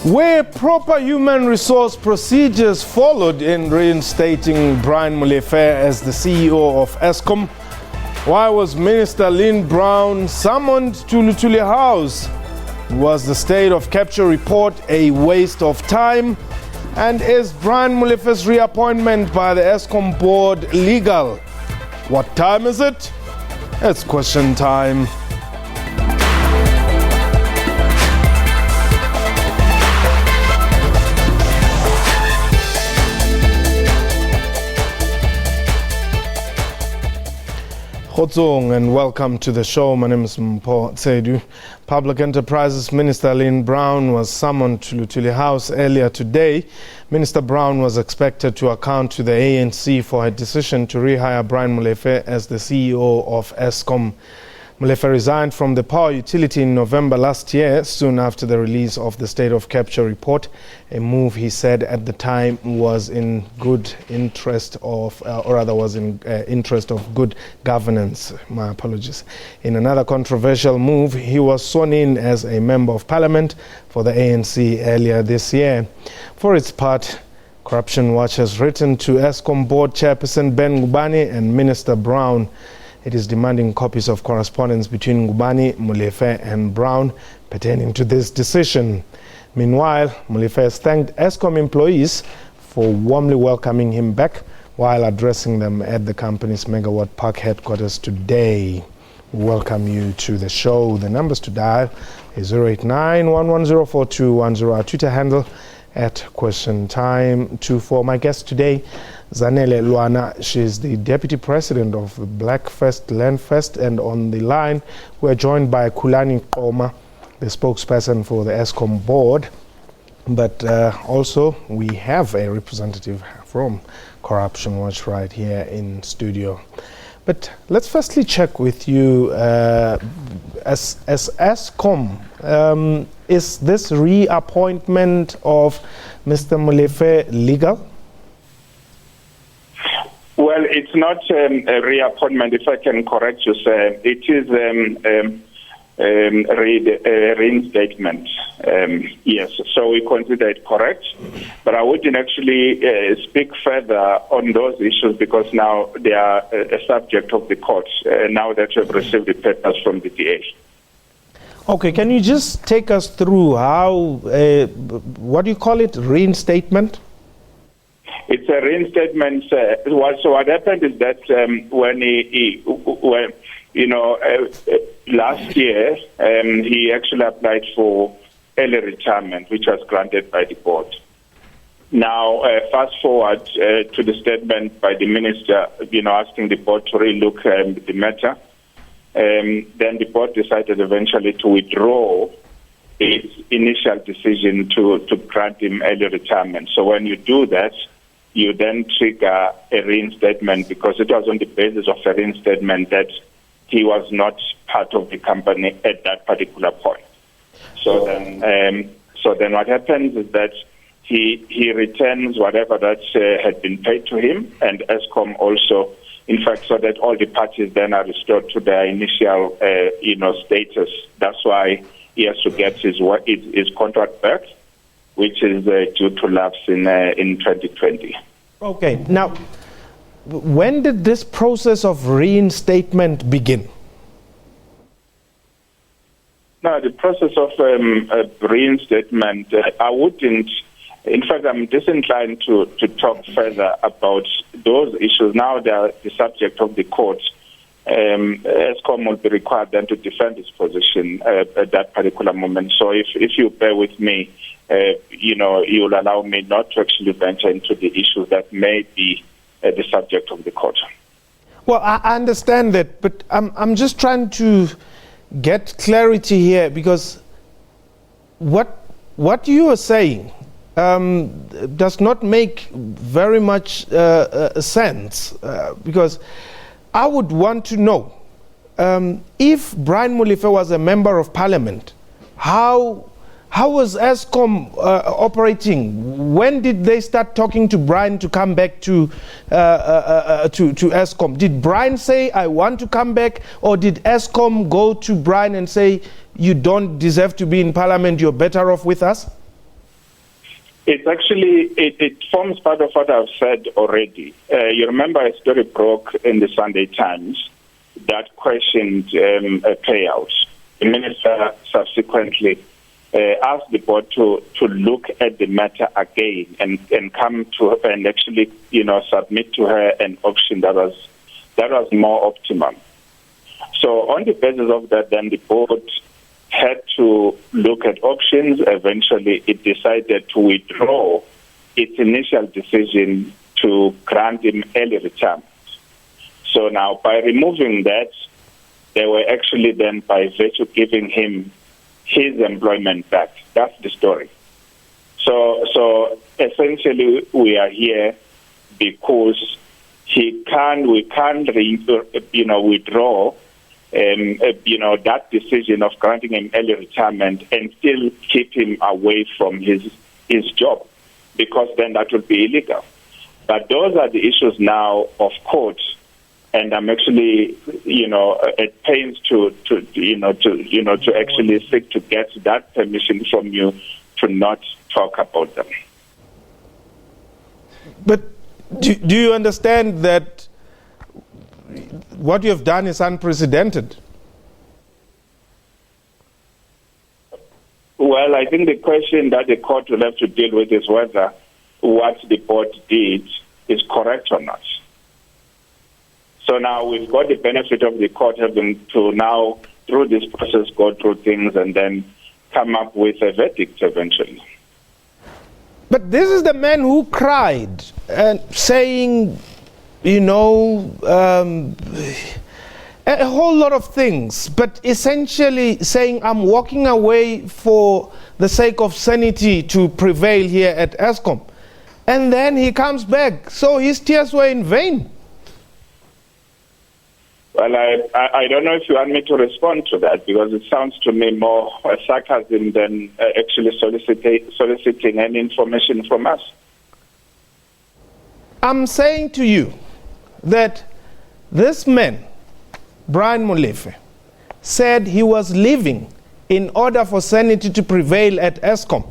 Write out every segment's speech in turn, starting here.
Were proper human resource procedures followed in reinstating Brian Molefe as the CEO of Eskom? Why was Minister Lynn Brown summoned to Lutuli House? Was the state of capture report a waste of time? And is Brian Molefe's reappointment by the Eskom board legal? What time is it? It's question time. Khotsong and welcome to the show. My name is Mpho Tsedu. Public Enterprises Minister Lynn Brown was summoned to Lutuli House earlier today. Minister Brown was expected to account to the ANC for her decision to rehire Brian Molefe as the CEO of Eskom. Molefe resigned from the power utility in November last year, soon after the release of the state of capture report, a move he said at the time was in good interest of, interest of good governance. My apologies. In another controversial move, he was sworn in as a member of parliament for the ANC earlier this year. For its part, Corruption Watch has written to Eskom board chairperson Ben Ngubane and Minister Brown. It is demanding copies of correspondence between Ngubane, Molefe and Brown pertaining to this decision. Meanwhile, Molefe has thanked Eskom employees for warmly welcoming him back while addressing them at the company's Megawatt Park headquarters today. We welcome you to the show. The numbers to dial is 089-1104-210. Our Twitter handle at Question Time 24. My guest today, Zanele Luana. She's the Deputy President of the Blackfest Landfest, and on the line we're joined by Kulani Qoma, the spokesperson for the Eskom board. But also we have a representative from Corruption Watch right here in studio. But let's firstly check with you, as Eskom, is this reappointment of Mr. Molefe legal? Well, it's not a reappointment, if I can correct you, sir. It is reinstatement. Yes, so we consider it correct. But I wouldn't actually speak further on those issues because now they are a subject of the court, now that you have received the papers from the DA. Okay, can you just take us through how, what do you call it, reinstatement? It's a reinstatement. So what happened is that last year he actually applied for early retirement, which was granted by the board. Now, fast forward to the statement by the minister, asking the board to relook the matter. Then the board decided eventually to withdraw its initial decision to grant him early retirement. So when you do that, you then trigger a reinstatement because it was on the basis of a reinstatement that he was not part of the company at that particular point. So then what happens is that he returns whatever that had been paid to him, and Eskom also, in fact, so that all the parties then are restored to their initial, status. That's why he has to get his contract back, which is due to lapse in 2020. Okay. Now, when did this process of reinstatement begin? No, the process of reinstatement, I wouldn't. In fact, I'm disinclined to talk further about those issues. Now they are the subject of the court. Eskom will be required then to defend its position at that particular moment. So if you bear with me, you will allow me not to actually venture into the issues that may be the subject of the court. Well, I understand that, but I'm just trying to get clarity here because what you are saying does not make very much sense because I would want to know if Brian Molefe was a member of parliament, how was Eskom operating? When did they start talking to Brian to come back to Eskom? Did Brian say, I want to come back? Or did Eskom go to Brian and say, you don't deserve to be in parliament, you're better off with us? It's actually, it forms part of what I've said already. You remember a story broke in the Sunday Times that questioned a payout. The minister subsequently asked the board to look at the matter again and come to her and actually, submit to her an option that was more optimum. So on the basis of that, then the board had to look at options. Eventually, it decided to withdraw its initial decision to grant him early retirement. So now, by removing that, they were actually then, by virtue, giving him his employment back. That's the story. So essentially, we are here because we can't withdraw that decision of granting him early retirement and still keep him away from his job, because then that would be illegal. But those are the issues now of court, and I'm actually, at pains to actually seek to get that permission from you to not talk about them. But do you understand that what you have done is unprecedented? Well, I think the question that the court will have to deal with is whether what the board did is correct or not. So now we've got the benefit of the court having to now, through this process, go through things and then come up with a verdict eventually. But this is the man who cried and saying, a whole lot of things, but essentially saying, I'm walking away for the sake of sanity to prevail here at Eskom. And then he comes back. So his tears were in vain. Well, I don't know if you want me to respond to that, because it sounds to me more sarcasm than actually soliciting any information from us. I'm saying to you that this man, Brian Molefe, said he was leaving in order for sanity to prevail at Eskom.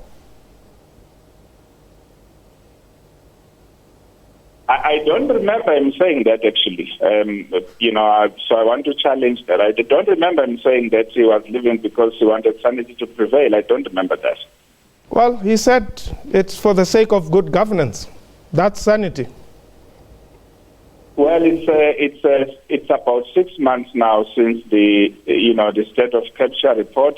I don't remember him saying that, actually. So I want to challenge that. I don't remember him saying that he was leaving because he wanted sanity to prevail. I don't remember that. Well, he said it's for the sake of good governance. That's sanity. Well, it's about 6 months now since the state of capture report.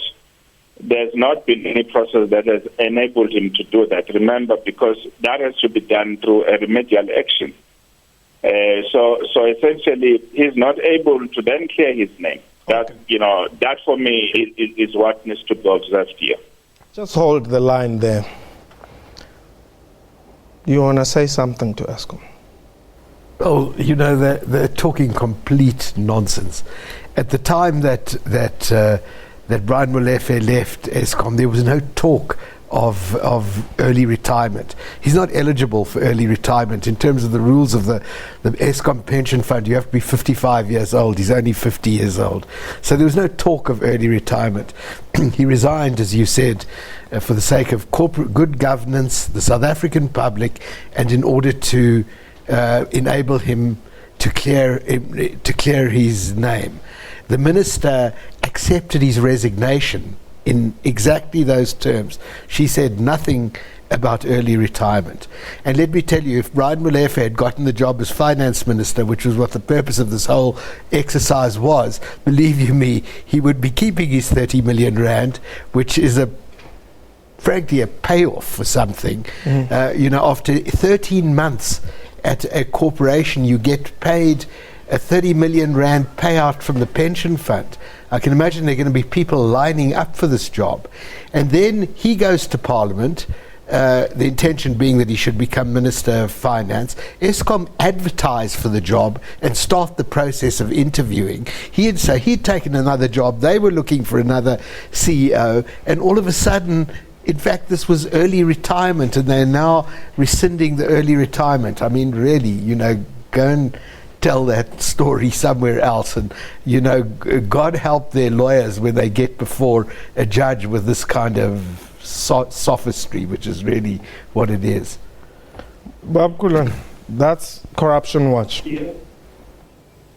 There's not been any process that has enabled him to do that. Remember, because that has to be done through a remedial action. So essentially, he's not able to then clear his name. Okay. That for me is what needs to be observed here. Just hold the line there. Do you want to say something to Eskom? Oh, they're talking complete nonsense. At the time that Brian Molefe left Eskom, there was no talk of early retirement. He's not eligible for early retirement. In terms of the rules of the Eskom pension fund, you have to be 55 years old. He's only 50 years old. So there was no talk of early retirement. He resigned, as you said, for the sake of corporate good governance, the South African public, and in order to enable him to clear his name. The minister accepted his resignation in exactly those terms. She said nothing about early retirement. And let me tell you, if Brian Molefe had gotten the job as finance minister, which was what the purpose of this whole exercise was, believe you me, he would be keeping his 30 million rand, which is frankly a payoff for something. After 13 months at a corporation, you get paid a 30 million rand payout from the pension fund. I can imagine there are going to be people lining up for this job. And then he goes to Parliament, the intention being that he should become Minister of Finance. Eskom advertised for the job and start the process of interviewing. He'd taken another job. They were looking for another CEO. And all of a sudden, in fact, this was early retirement, and they're now rescinding the early retirement. I mean, really, go and tell that story somewhere else, and God help their lawyers when they get before a judge with this kind of sophistry, which is really what it is. Bob Kulan, that's Corruption Watch. Yes.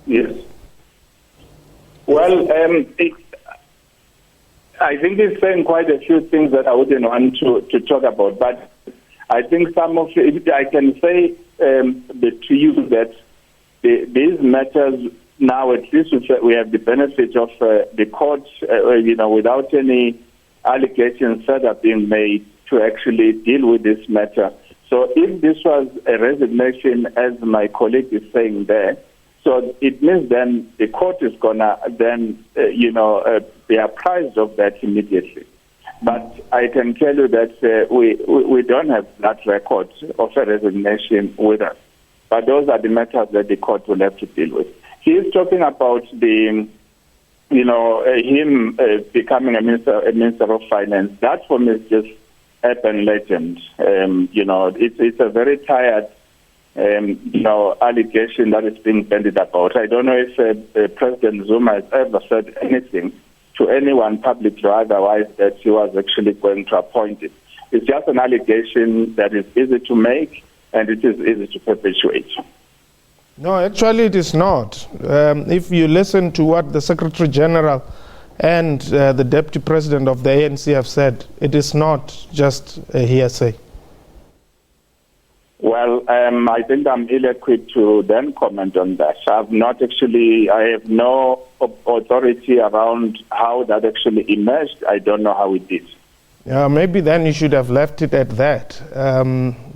Yes. Well, I think he's saying quite a few things that I wouldn't want to talk about, but I think some of it, I can say to you that these matters now, at least we have the benefit of the court, without any allegations further being made to actually deal with this matter. So if this was a resignation, as my colleague is saying there, so it means then the court is going to then, be apprised of that immediately. But I can tell you that we don't have that record of a resignation with us. But those are the matters that the court will have to deal with. He is talking about him becoming a minister of finance. That for me is just urban legend. It's a very tired allegation that is being bandied about. I don't know if President Zuma has ever said anything to anyone publicly or otherwise that he was actually going to appoint it. It's just an allegation that is easy to make and it is easy to perpetuate. No, actually it is not. If you listen to what the Secretary General and the Deputy President of the ANC have said, it is not just a hearsay. Well, I think I'm ill-equipped to then comment on that. I have no authority around how that actually emerged. I don't know how it did. Maybe then you should have left it at that,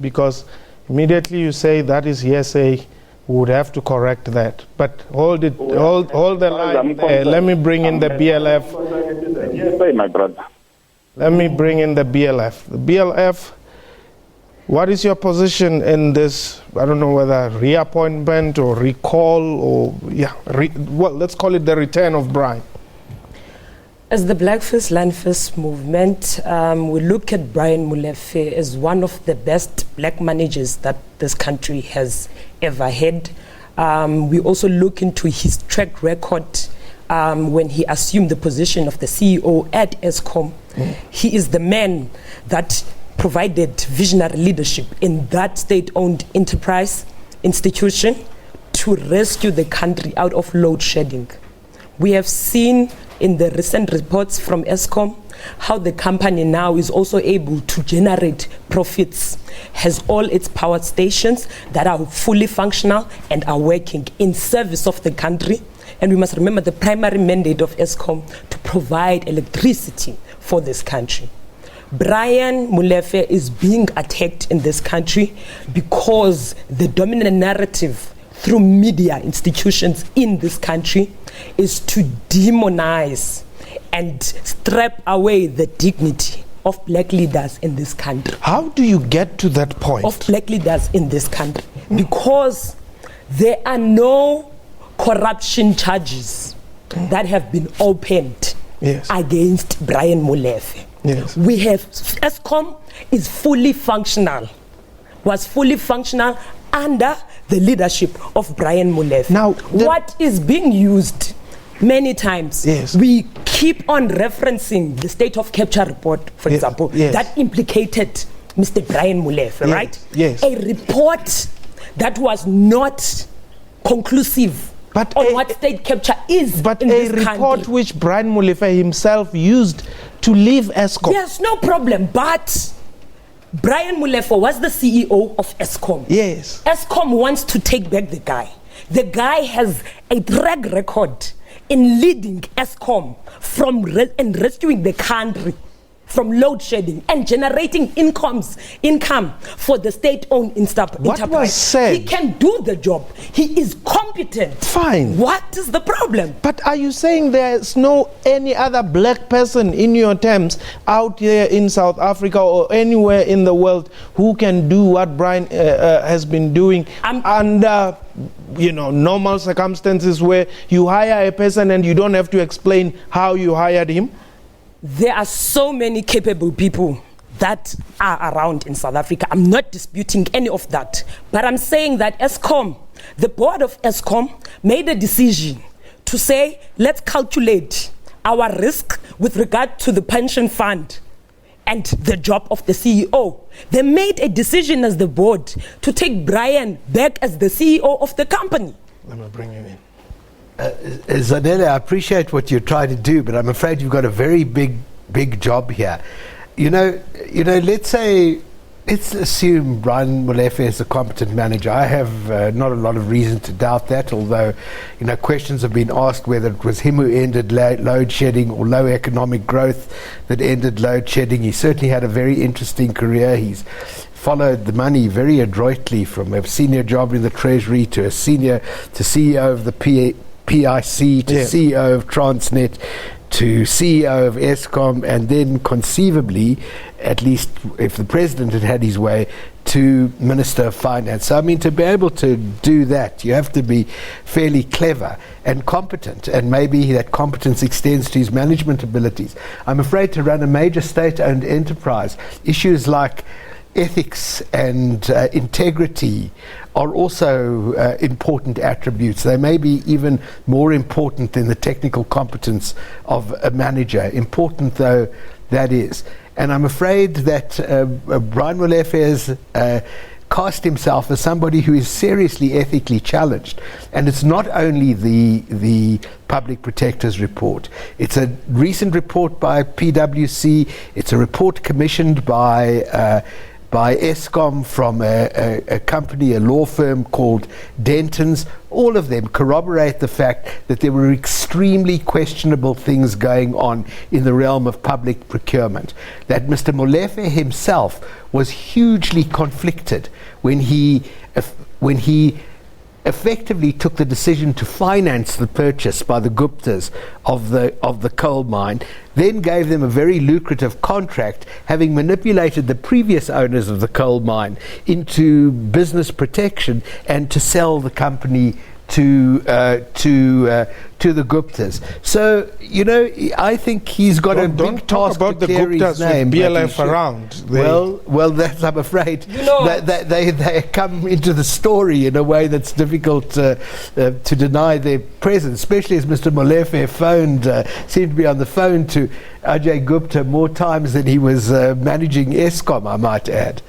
because immediately you say that is hearsay, we would have to correct that. But hold the line there. Let me bring in the BLF. Hearsay, my brother. Let me bring in the BLF. The BLF, what is your position in this, I don't know whether reappointment or recall or, let's call it the return of Brian? As the Black First, Land First movement, we look at Brian Molefe as one of the best black managers that this country has ever had. We also look into his track record when he assumed the position of the CEO at Eskom. He is the man that provided visionary leadership in that state-owned enterprise institution to rescue the country out of load shedding. We have seen in the recent reports from Eskom how the company now is also able to generate profits, has all its power stations that are fully functional and are working in service of the country. And we must remember the primary mandate of Eskom to provide electricity for this country. Brian Molefe is being attacked in this country because the dominant narrative through media institutions in this country is to demonize and strip away the dignity of black leaders in this country. How do you get to that point? Of black leaders in this country. Because there are no corruption charges that have been opened against Brian Molefe. Yes. We have Eskom is fully functional, was fully functional under the leadership of Brian Molefe. Now, what is being used many times, we keep on referencing the state of capture report, for example, that implicated Mr. Brian Molefe, right? Yes. A report that was not conclusive on what state capture is. But in a this report country. which Brian Molefe himself used to leave Eskom. Yes, no problem. But Brian Molefe was the CEO of Eskom. Yes. Eskom wants to take back the guy. The guy has a track record in leading Eskom and rescuing the country from load shedding and generating income for the state-owned enterprise. What was said? He can do the job. He is competent. Fine. What is the problem? But are you saying there's no any other black person in your terms out here in South Africa or anywhere in the world who can do what Brian has been doing under normal circumstances where you hire a person and you don't have to explain how you hired him? There are so many capable people that are around in South Africa. I'm not disputing any of that. But I'm saying that Eskom, the board of Eskom, made a decision to say, let's calculate our risk with regard to the pension fund and the job of the CEO. They made a decision as the board to take Brian back as the CEO of the company. Let me bring you in. Zanele, I appreciate what you're trying to do, but I'm afraid you've got a very big job here. You know, let's assume Brian Molefe is a competent manager. I have not a lot of reason to doubt that, although, questions have been asked whether it was him who ended load shedding or low economic growth that ended load shedding. He certainly had a very interesting career. He's followed the money very adroitly, from a senior job in the Treasury to CEO of the PIC to CEO of Transnet to CEO of Eskom, and then conceivably, at least if the president had had his way, to Minister of Finance. So, I mean, to be able to do that, you have to be fairly clever and competent, and maybe that competence extends to his management abilities. I'm afraid to run a major state-owned enterprise, issues like ethics and integrity are also important attributes. They may be even more important than the technical competence of a manager, important though that is. And I'm afraid that Brian Molefe has cast himself as somebody who is seriously ethically challenged. And it's not only the Public Protector's report. It's a recent report by PwC. It's a report commissioned by Eskom from a company, a law firm called Denton's. All of them corroborate the fact that there were extremely questionable things going on in the realm of public procurement. That Mr. Molefe himself was hugely conflicted when he effectively took the decision to finance the purchase by the Guptas of the coal mine, then gave them a very lucrative contract, having manipulated the previous owners of the coal mine into business protection and to sell the company to the Guptas. So, I think he's got a big task to clear his name. Don't talk about the Guptas with BLF around. Well, that's, I'm afraid, they come into the story in a way that's difficult to deny their presence, especially as Mr. Molefe seemed to be on the phone to Ajay Gupta more times than he was managing Eskom, I might add.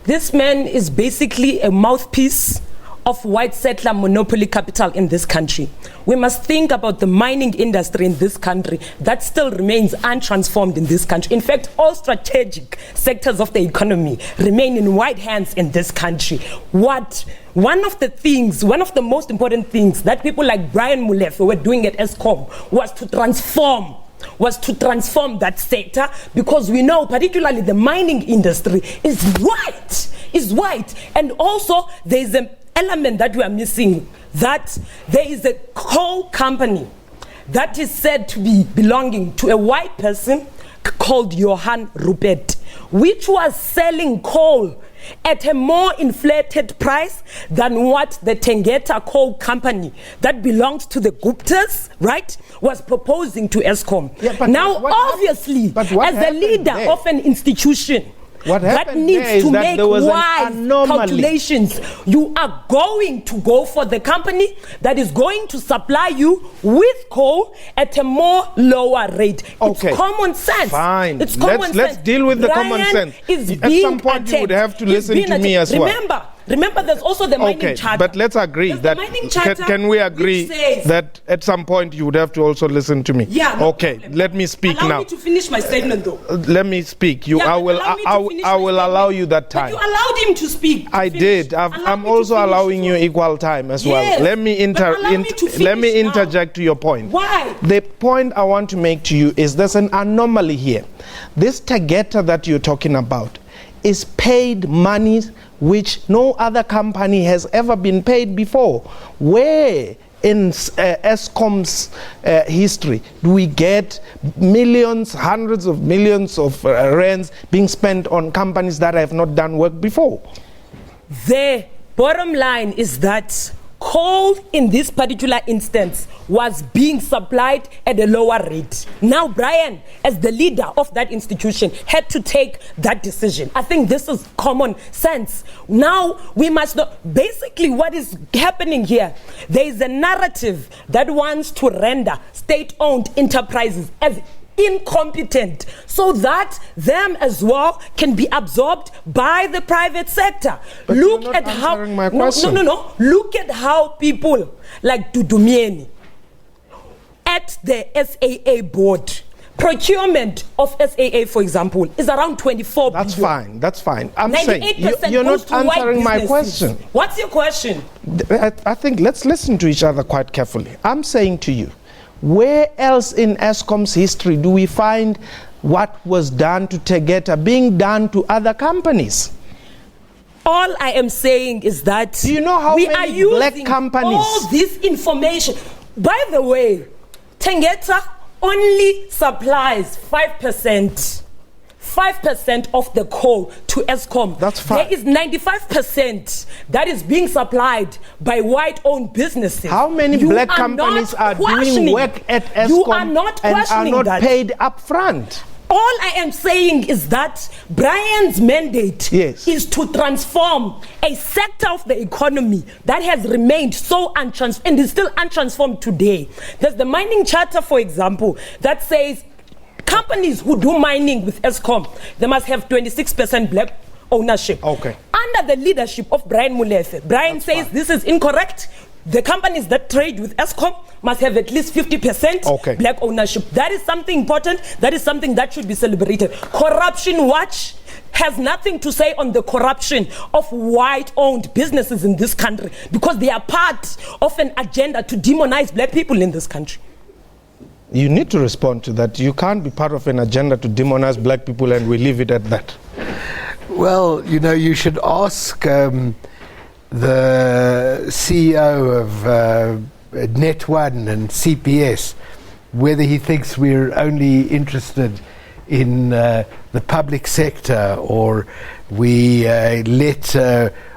This man is basically a mouthpiece of white settler monopoly capital in this country. We must think about the mining industry in this country that still remains untransformed in this country. In fact, all strategic sectors of the economy remain in white hands in this country. One of the most important things that people like Brian Molefe were doing at Eskom was to transform that sector, because we know particularly the mining industry is white. And also there is an element that we are missing, that there is a coal company that is said to be belonging to a white person called Johann Rupert, which was selling coal at a more inflated price than what the Tengeta coal company that belongs to the Guptas, right, was proposing to Eskom. Yeah, now, obviously, as a leader of an institution that needs to make wise calculations, you are going to go for the company that is going to supply you with coal at a more lower rate. Okay. It's common sense. Fine. It's common sense. Let's deal with the common sense. At some point you would have to listen to me as well. Remember, there's also the mining charter. But let's agree that can we agree that at some point you would have to also listen to me? Yeah. Okay. Let me speak now. Allow me to finish my statement, though. Let me speak. I will allow you that time. But you allowed him to speak. I did. I'm also allowing you equal time as well. Let me interject to your point. Why? The point I want to make to you is there's an anomaly here. This Tageta that you're talking about is paid money which no other company has ever been paid before. Where in Eskom's history do we get millions, hundreds of millions of rands being spent on companies that have not done work before? The bottom line is that coal in this particular instance was being supplied at a lower rate. Now Brian, as the leader of that institution, had to take that decision. I think this is common sense. Now we must know basically what is happening here. There is a narrative that wants to render state-owned enterprises as incompetent so that them as well can be absorbed by the private sector. But Look you're not at how answering my question. No. Look at how people like Dudumieni at the SAA board. Procurement of SAA, for example, is around 24 That's billion. That's fine. I'm saying 98% you're goes not to white answering my businesses. question. What's your question? I think let's listen to each other quite carefully. I'm saying to you, where else in Eskom's history do we find what was done to Tegeta being done to other companies? All I am saying is that Do you know how we many are using black companies- all this information. By the way, Tegeta only supplies 5% of the coal to Eskom. That's fine. There is 95% that is being supplied by white-owned businesses. How many You black are companies not are doing questioning. work at Eskom You are not and are questioning not that. paid up front? All I am saying is that Brian's mandate Yes. is to transform a sector of the economy that has remained so untransformed and is still untransformed today. There's the mining charter, for example, that says companies who do mining with Eskom, they must have 26% black ownership. Okay. Under the leadership of Brian Molefe, Brian says this is incorrect. The companies that trade with Eskom must have at least 50% Okay. black ownership. That is something important. That is something that should be celebrated. Corruption Watch has nothing to say on the corruption of white-owned businesses in this country because they are part of an agenda to demonize black people in this country. You need to respond to that. You can't be part of an agenda to demonize black people and we leave it at that. Well, you should ask the CEO of Net1 and CPS whether he thinks we're only interested in the public sector or we let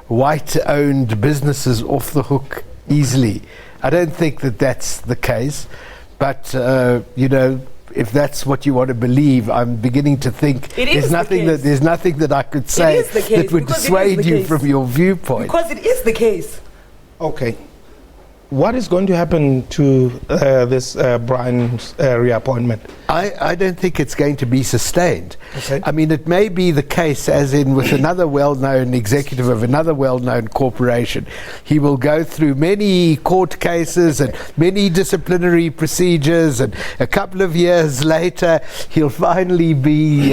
white-owned businesses off the hook easily. I don't think that that's the case, but if that's what you want to believe, I'm beginning to think there's nothing that I could say that would dissuade you from your viewpoint. Because it is the case. Okay. What is going to happen to this Brian's reappointment? I don't think it's going to be sustained. Okay. I mean, it may be the case, as in with another well-known executive of another well-known corporation. He will go through many court cases and many disciplinary procedures, and a couple of years later, he'll finally be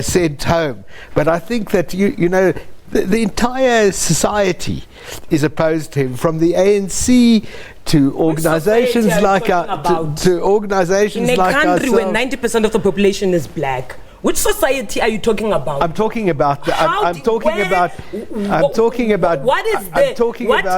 sent home. But I think that, the entire society is opposed to him, from the ANC to organizations like organizations like ourselves. In a country where 90% of the population is black, which society are you talking about? I'm talking about. What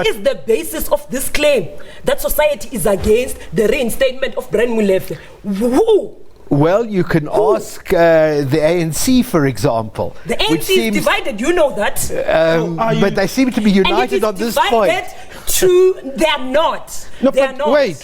is the basis of this claim that society is against the reinstatement of Brian Molefe? Who? Well, you can ask the ANC, for example. The ANC is divided, you know that. But they seem to be united on this point. They are not. No, they but are not. Wait.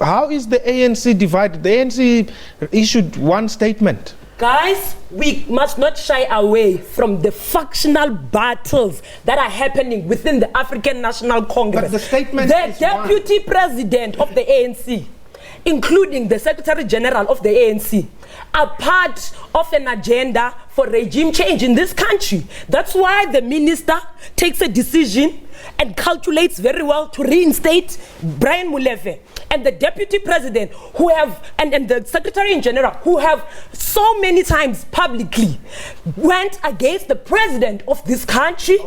How is the ANC divided? The ANC issued one statement. Guys, we must not shy away from the factional battles that are happening within the African National Congress. But the statement the is deputy president of the ANC, including the Secretary General of the ANC, are part of an agenda for regime change in this country. That's why the minister takes a decision and calculates very well to reinstate Brian Molefe, and the deputy president and the secretary general who have so many times publicly went against the president of this country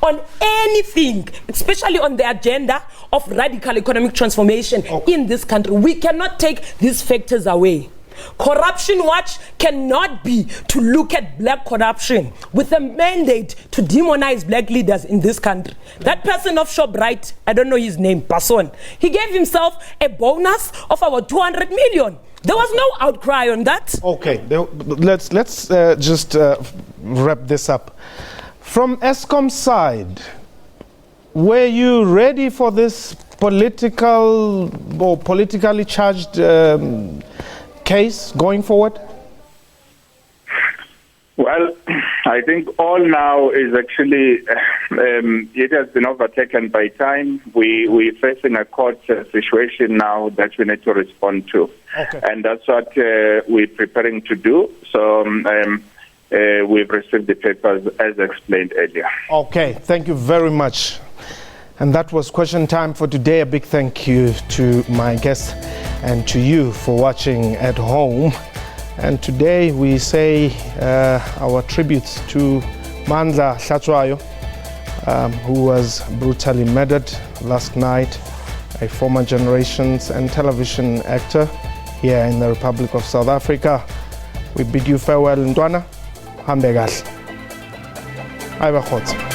on anything, especially on the agenda of radical economic transformation in this country. We cannot take these factors away. Corruption Watch cannot be to look at black corruption with a mandate to demonize black leaders in this country. That person of ShopRite, I don't know his name, Person, he gave himself a bonus of about 200 million. There was no outcry on that. Okay, let's just wrap this up. From Eskom's side, were you ready for this politically charged case going forward? Well, I think all now is actually, it has been overtaken by time. We're facing a court situation now that we need to respond to. Okay. And that's what we're preparing to do. So we've received the papers as explained earlier. Okay, thank you very much. And that was question time for today. A big thank you to my guests and to you for watching at home. And today we say our tributes to Mandla Hlatshwayo, who was brutally murdered last night, a former Generations and television actor here in the Republic of South Africa. We bid you farewell, Ntwana. Hambe kahle. Ayeba khotsi.